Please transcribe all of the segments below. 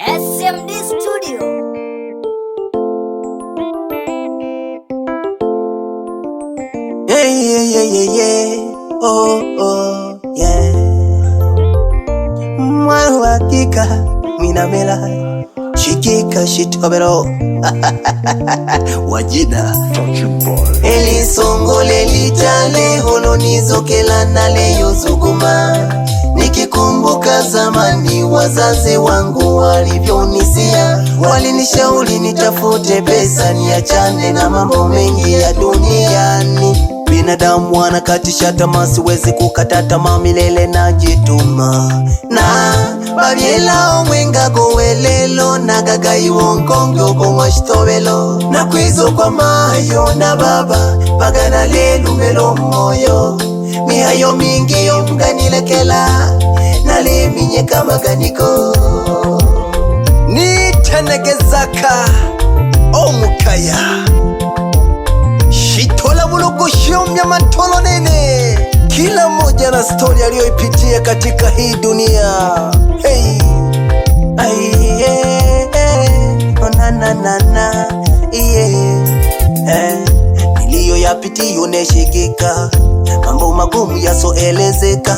SMD Studio. Yeah. Oh, yeah. Mwana hakika minamela shikika shitobero wajida elisongole litale holonizokela nale yozuguma. Nikikumbuka zamani wazazi wangu walivyonisia, walinishauri nitafute pesa niachane na mambo mengi ya duniani. Binadamu wanakatisha tamaa, siwezi kukata tamaa, milele najituma. Na babyela omwenga gowelelo nagagai wonkongo komwashitobelo nakwizo kwa mayo na baba pagana lelu melo moyo. Mihayo mingi yomganilekela naleminye kama ganiko nitanegezaka omukaya shitola bulugu shiomya mantolo nene. Kila moja na story aliyoipitia katika hii dunia. Hey, oh na niliyoyapitia uneshikika, mambo magumu yasoelezeka.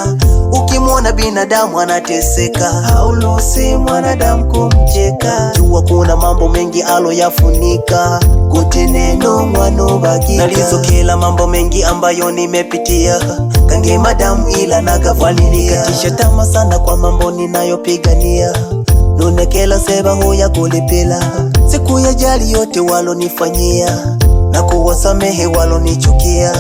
Ukimwona binadamu anateseka, hauruhusi mwanadamu kumcheka. Jua kuna mambo mengi aloyafunika, kote neno mwano bagika. Nalizokela mambo mengi ambayo nimepitia, kange madamu ila nagavalilia. Katisha tamaa sana kwa mambo ninayopigania, nonekela seba hoya kulepela. Siku ya jali yote walonifanyia, na kuwasamehe walonichukia.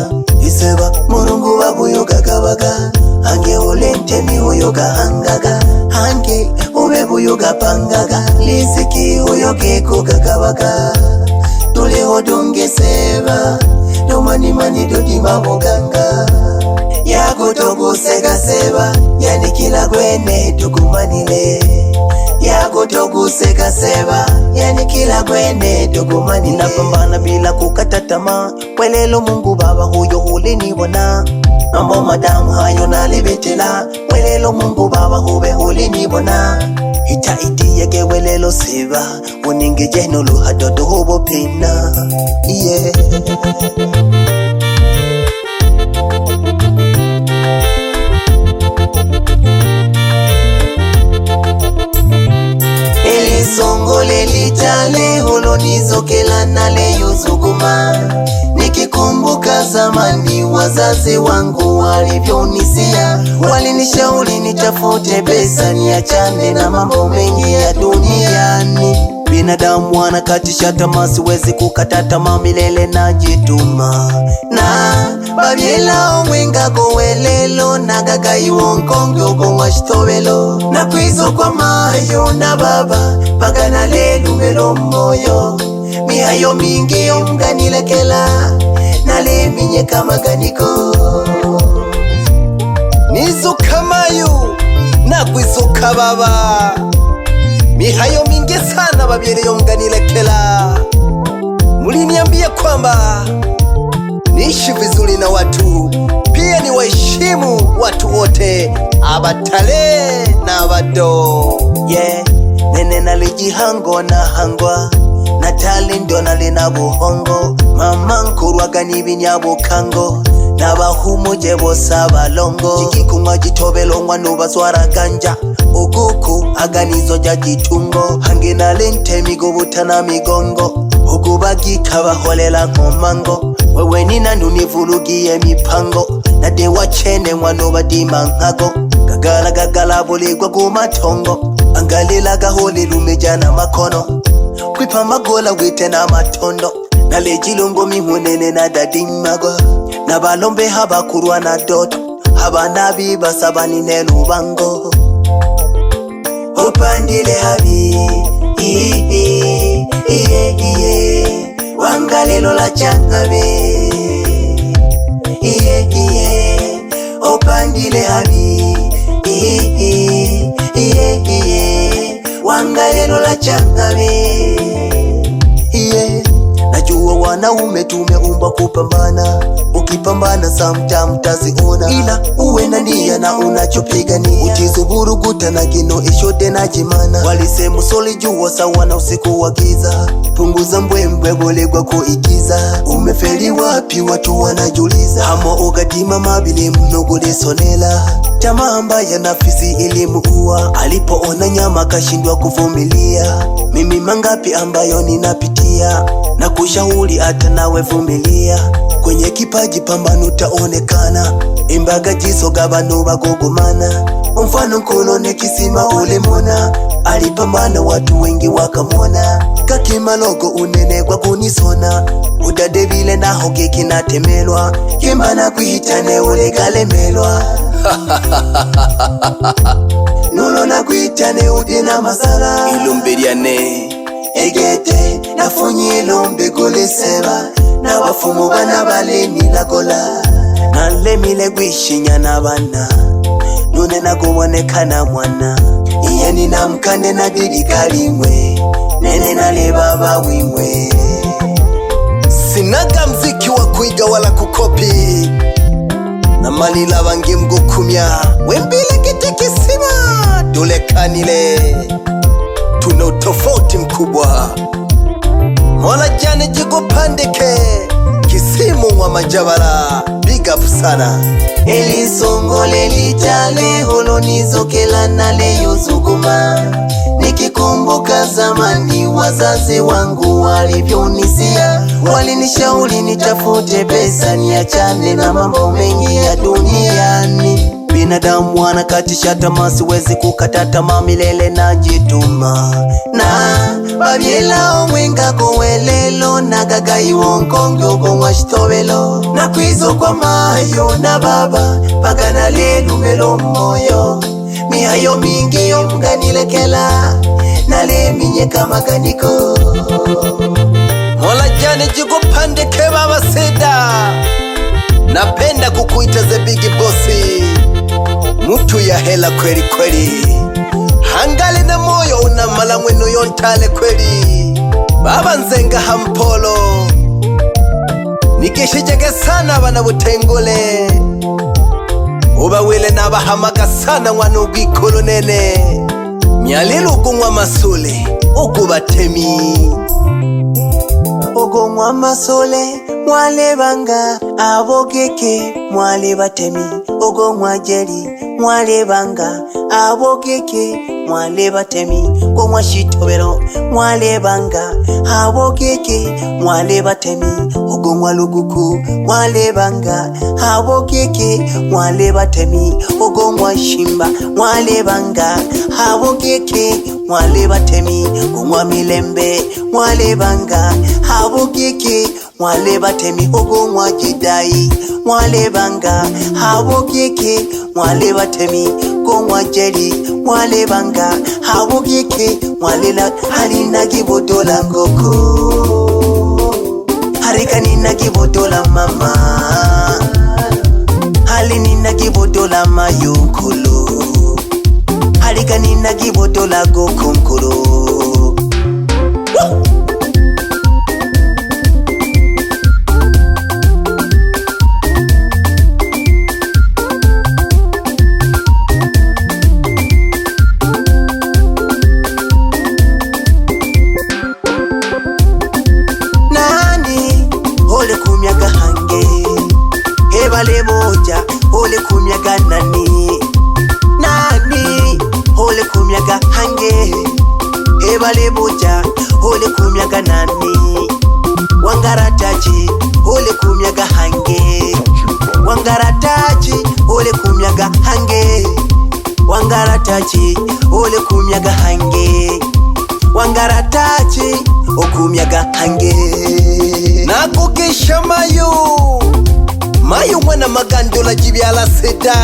Iseba Mulungu wabuyoga gabaga, hange olentemi uyoga hangaga, hange ubebuyoga pangaga, lisiki uyoge kugagabaga. Tule hodunge seba, domani dodi maboganga. Yago togu sega seba, yani kila gwene tukumanile. Yago togu sega seba, yani kila gwene tukumanile. Napambana bila kukata tamaa, welelo Mungu Baba huyo ulinibona. Mambo madamu hayo nalibetela, welelo Mungu Baba hube ulinibona. Iti yake welelo seba, uninge jeno luhadodo hubo pina. Yeah. Elisongole litale holonizokela nale yozuguma. Nikikumbuka zamani wazazi wangu walivyonisia, walinishauri nitafute pesa niachane na mambo mengi ya duniani. Binadamu wanakatisha tamaa, siwezi kukata tamaa, milele najituma. Na babyela omwenga gowelelo nagagai wonkongo komwashitobelo nakwizo kwa mayo na baba pagana lelu melo moyo. Mihayo mingi yomganilekela naleminye kama ganiko nizuka mayo nakwizuka baba. Mihayo mingi sana babyele yomganilekela. Muliniambia kwamba niishi vizuri na watu, pia ni waheshimu watu wote, abatale na abado. Yeah, nene nalijihango na hangwa, natali ndio nalina buhongo. Mama nkurwaga nibinyabo kango, nabahumuje bosa balongo. Chikikumwa jitobelo ngwanu baswara ganja, uguku aganizo jajitungo. Hange nalente migobutana migongo, ukubagi kabaholela nkomango. Wewe nina nunivurugiye mipango, nade wachene mwano badima nkago. Gagala boligwa kumatongo, angalila gaholi lumejana makono. Kwipa magola wite na matondo, nalejilongo mihunene na dadimago. Nabalombe habakurwa na doto, habanabi basabani nelubango. Opandile habi, wangalelo la changabe. Opandile habi, wangalelo la changabe. Jua wanaume tumeumbwa kupambana, ukipambana sometime taziona, ila uwe na nia na unachopigania. Utizuburuguta na kino ishote na jimana, walisema soli jua sawa na usiku wa giza. Punguza mbwembwe bolegwa kuigiza, umefeli wapi watu wanajuliza. Hamo ugadima mabili mnogule sonela, tamaa mbaya nafisi ilimuua. Alipoona nyama kashindwa kuvumilia, mimi mangapi ambayo ninapitia, na kushauri hata nawe vumilia. Kwenye kipaji pambano utaonekana, imbaga jisoga bano bagogomana. Mfano nkolone kisima ulemona, alipambana watu wengi wakamona. Kakimalogo unene kwa kunisona, udade vile naho keki natemelwa. Kimbana kuhitane ulegalemelwa nulo na kuhitane udina masala. Ilumbiriane egete nafunyi ilumbi kuliseba, na wafumu bana baleni lagola. Nalemile gwishinya na bana, nune na kubonekana mwana. Iye nina mkande na didi kalimwe, nene na lebaba wimwe. Sinaga mziki wa kuiga wala kukopi, na malila wangi mgukumya. Wembile kiti kisima, dulekanile tuna utofauti mkubwa. Mola jane jigo pandike, kisimu wa majabara. Big up sana. Elisongole lijale holonizokela nale yuzuguma. Nikikumbuka zamani wazazi wangu walivyonisia, walinishauri nitafute pesa niachane na mambo mengi ya duniani. Binadamu wanakatisha tamaa, siwezi kukata tamaa milele najituma. Na babyela omwenga kowelelo, nagagai wonkongyo kongwashitobelo. Na kwizo kwa mayo na baba, pagana lelu melo moyo. Mihayo mingi yo mganilekela, nale minye kama ganiko. Mola jane jigo pandike baba seda, napenda kukuita the big bossi. Mutu ya hela kweli kweli, hangale na moyo una malamweno yontale kweli. Baba nzenga hampolo, nikishijege sana bana butengole. Uba wile na bahamaga sana wano ugikolo nene. Myalilu ugungwa masule, ugubatemi. Ugungwa masole, mwale banga, abogeke, mwale batemi. Ugungwa jeli, mwale banga, abogeke, mwale batemi. Ugungwa shitobero, mwale banga, abogeke, mwale batemi. Ugungwa luguku, mwale banga, abogeke, mwale batemi. Ugungwa shimba, mwale banga, abogeke, mwale batemi. Ugungwa milembe, mwale banga, abogeke, mwale batemi. Ugungwa jidai, mwale banga, abogeke, mwale batemi. Ugungwa jeli, mwale banga, abogeke, mwale la. Halina kibotola ngoko, harika nina kibotola mama, hali nina kibotola mayukulu, harika nina kibotola gokunkulu. Bale moja, ole kumyaga nani. Nani, ole kumyaga hange. Bale moja, ole kumyaga nani. Wangarataji, ole kumyaga hange. Wangarataji, ole kumyaga hange. Wangarataji, ole kumyaga hange. Wangarataji, okumyaga hange. Nakukisha mayu, mayu mwana magandola jibyala seda.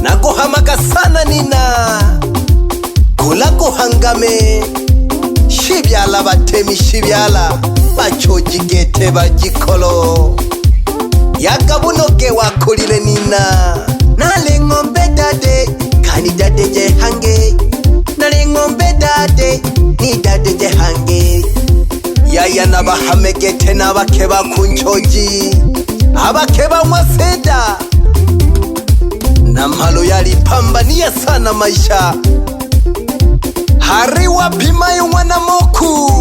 Nako hamaka sana nina, kulako hangame. Shibyala batemi shibyala, bachoji gete bajikolo. Yakabunoke wakulile nina. Nale ngombe dade, kani dade je hange. Nale ngombe dade, ni dade je hange. Ya Bariana bahamegete n'abakeba kunchoji, abakeba mwaseda na malo yalipambania sana maisha. Hari wapi mayo mwana moku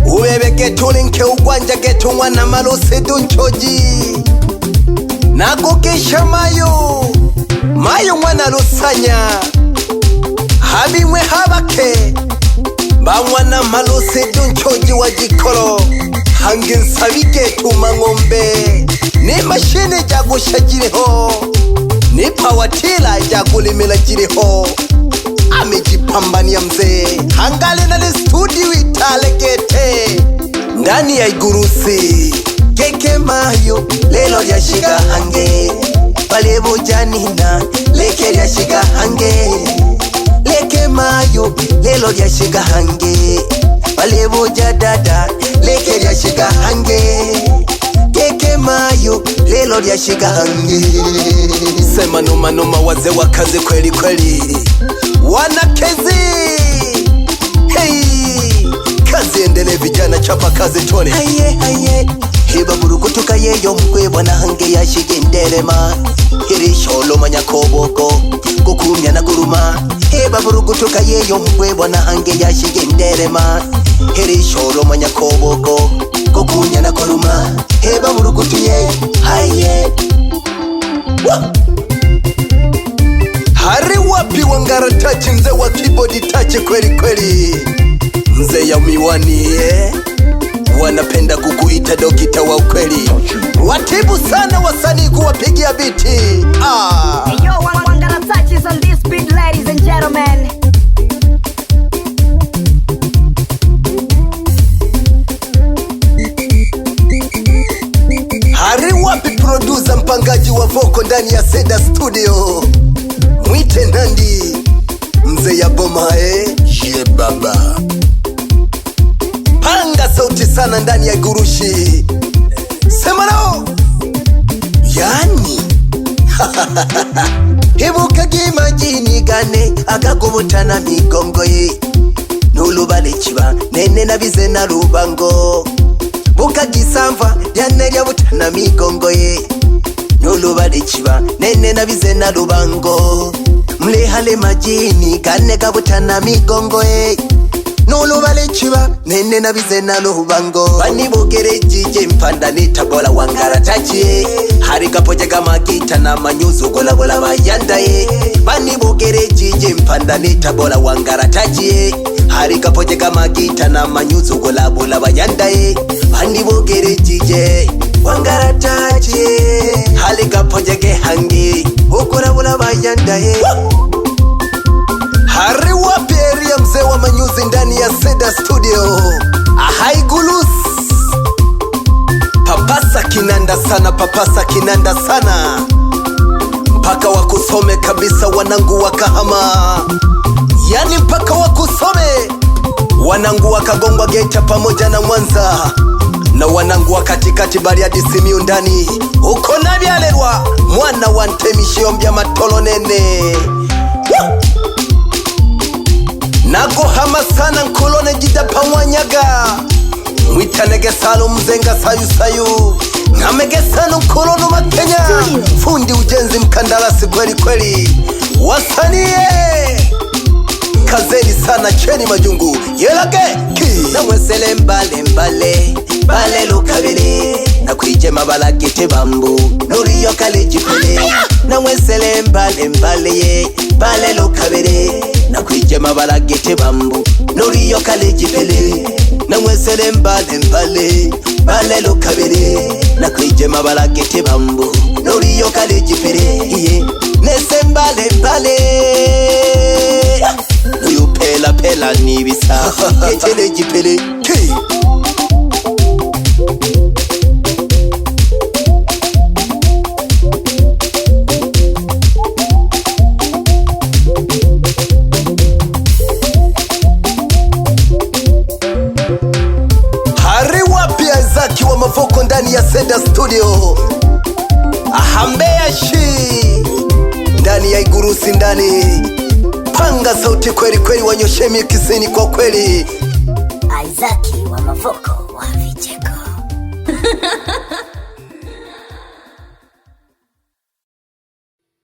uwebe geto linke ugwanja geto mwana malo sedu nchoji nago kesha mayo mwana lusanya habimwe habake ba mwana malo sedu nchoji wa jikolo hangi nsabike tuma ngombe ni mashine jagusha jiriho ni pawatila jagulimila jiriho amejipambania mzee hangali na studio italegete ndani ya Igurusi keke mayo lelo lyashika hange balebo janina leke lyashika hange leke mayo lelo lyashika hange balebo jadada leke lyashika hange keke mayo lelo lyashika hange. Sema noma noma waze wakaze kweli kweli wanakezi. Hey, kazi endele vijana chapa kazi tole. Haye hiba burukutuka yeyo mkwe bwana hange yashike nderema hiri sholo manyakoboko kukumya na guruma. Hiba burukutuka yeyo mkwe bwana hange yashike nderema hiri sholo manyakoboko kukumya na guruma. Hiba burukutu ye haye Hari wapi Wangara Tachi mzee wa keyboard tachi kweli kweli. Mzee ya miwani wanapenda kukuita dokita wa ukweli. Watibu sana wasanii kuwapigia biti. Hey yo, Wangara Tachi is on this beat, ladies and gentlemen. Hari wapi producer mpangaji wa voko ndani ya Seda Studio. Mwite Nandi mzee ya boma ye baba. Panga sauti sana ndani ya Igurushi. Sema nao yani Hibuka gimajini gane akagobutana migongo ye nulubale chiba nene nabize na rubango buka gisamva yane lyabutana migongo ye nulubale chiba nene nabize na rubango mlehale majini gane gabutana migongo ye nulubale chiba nene nabize na rubango bani bogere jije mpanda nitabola Wangara Tachi hari kapoje kama gita na manyuzu gola gola bayanda bani bogere jije mpanda nitabola Wangara Tachi hari kapoje kama gita na manyuzu gola gola bayanda bani bogere jije Wangara Tachi hari kapoje ke hangi gola gola bayanda Hari wapi area mzee wa manyuzi ndani ya Seda Studio. Ahaigulus papasa kinanda sana, papasa kinanda sana mpaka wakusome kabisa wanangu wa Kahama, yani mpaka wakusome wanangu wa Kagongwa Geita pamoja na Mwanza na wanangu wa katikati Bariadi Simiyu ndani uko nabyalerwa mwana wa Ntemishiombya matolo nene nago hama sana nkolone jida pamwanyaga mwitanege salo mzenga sayu sayu ngamege sana nkolono Makenya fundi ujenzi mkandarasi kweli kweli wasanie kazeni sana cheni majungu yelage ki na mwesele mbale bale lukabili na kuije mabala gite bambu nuriyo kaleji pele na mwesele mbale bale lukabili na kuije mabala gite bambu nuriyo kaleji pele na mwesele mbale bale lukabili na kuije mabala gite bambu nuriyo kaleji pele nese mbale nuyu pela nibisa ketele jipele ki Hari wapi Zaki wa mavoko ndani ya Seda Studio. Ahambea shi ndani ya Igurusi ndani. Panga sauti kweli kweli, wanyoshe mikisini kwa kweli. Isaac wa Mavoko wa vicheko.